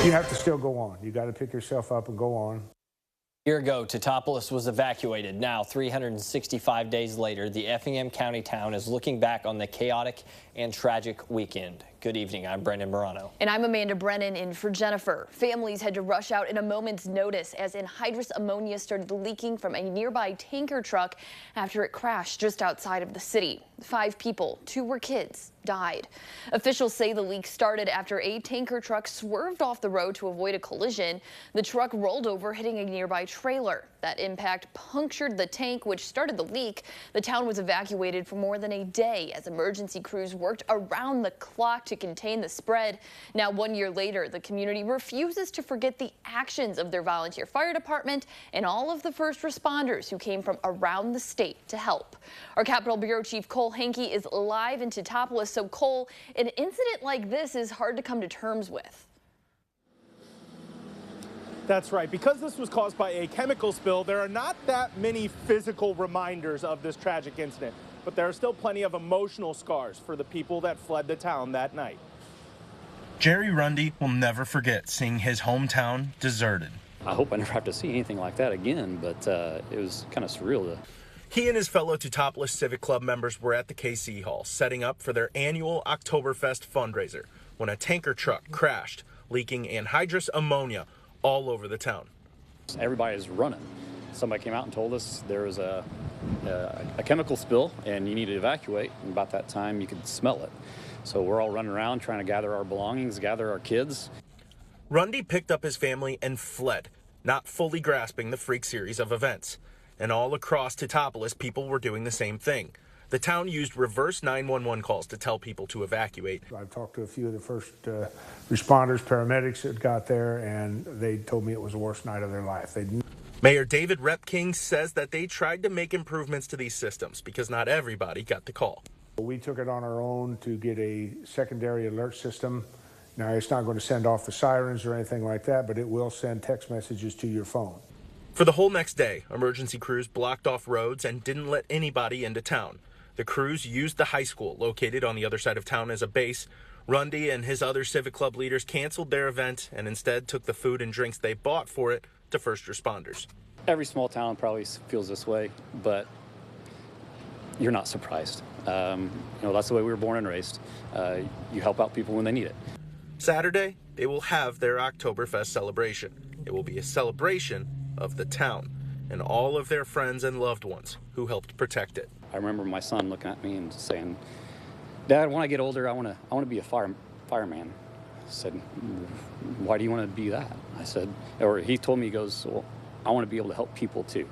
You have to still go on. You got to pick yourself up and go on. A year ago, Teutopolis was evacuated. Now, 365 days later, the Effingham County town is looking back on the chaotic and tragic weekend. Good evening. I'm Brendan Morano. And I'm Amanda Brennan in for Jennifer. Families had to rush out in a moment's notice as anhydrous ammonia started leaking from a nearby tanker truck after it crashed just outside of the city. 5 people, 2 were kids, died. Officials say the leak started after a tanker truck swerved off the road to avoid a collision. The truck rolled over, hitting a nearby trailer. That impact punctured the tank, which started the leak. The town was evacuated for more than a day as emergency crews worked around the clock to contain the spread. Now, 1 year later, the community refuses to forget the actions of their volunteer fire department and all of the first responders who came from around the state to help. Our Capitol Bureau Chief Cole Hankey is live in Teutopolis. So, Cole, an incident like this is hard to come to terms with. That's right. Because this was caused by a chemical spill, there are not that many physical reminders of this tragic incident, but there are still plenty of emotional scars for the people that fled the town that night. Jerry Rundy will never forget seeing his hometown deserted. I hope I never have to see anything like that again, but it was kind of surreal. He and his fellow Teutopolis Civic Club members were at the KC Hall setting up for their annual Oktoberfest fundraiser when a tanker truck crashed, leaking anhydrous ammonia all over the town. Everybody is running. Somebody came out and told us there was a chemical spill and you need to evacuate. And about that time, you could smell it. So we're all running around trying to gather our belongings, gather our kids. Rundy picked up his family and fled, not fully grasping the freak series of events. And all across Teutopolis, people were doing the same thing. The town used reverse 911 calls to tell people to evacuate. I've talked to a few of the first responders, paramedics that got there, and they told me it was the worst night of their life. Mayor David Repking says that they tried to make improvements to these systems because not everybody got the call. We took it on our own to get a secondary alert system. Now, it's not going to send off the sirens or anything like that, but it will send text messages to your phone. For the whole next day, emergency crews blocked off roads and didn't let anybody into town. The crews used the high school located on the other side of town as a base. Rundy and his other Civic Club leaders canceled their event and instead took the food and drinks they bought for it to first responders. Every small town probably feels this way, but you're not surprised. That's the way we were born and raised. You help out people when they need it. Saturday, they will have their Oktoberfest celebration. It will be a celebration of the town and all of their friends and loved ones who helped protect it. I remember my son looking at me and saying, "Dad, when I get older, I want to be a fireman." I said, "Why do you want to be that?" I said, or he told me, he goes, "Well, I want to be able to help people too."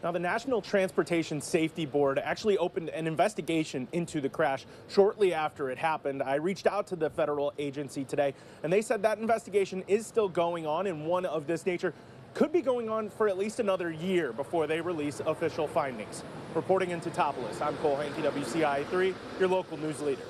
Now, the National Transportation Safety Board actually opened an investigation into the crash shortly after it happened. I reached out to the federal agency today, and they said that investigation is still going on, and one of this nature could be going on for at least another year before they release official findings. Reporting in Teutopolis, I'm Cole Hankey, WCIA3, your local news leader.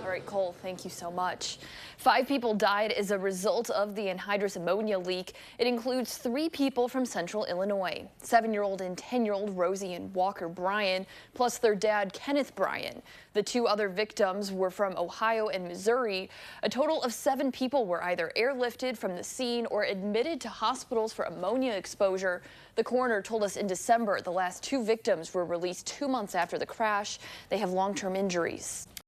All right, Cole, thank you so much. 5 people died as a result of the anhydrous ammonia leak. It includes 3 people from central Illinois, 7-year-old and 10-year-old Rosie and Walker Bryan, plus their dad, Kenneth Bryan. The 2 other victims were from Ohio and Missouri. A total of 7 people were either airlifted from the scene or admitted to hospitals for ammonia exposure. The coroner told us in December the last 2 victims were released 2 months after the crash. They have long-term injuries.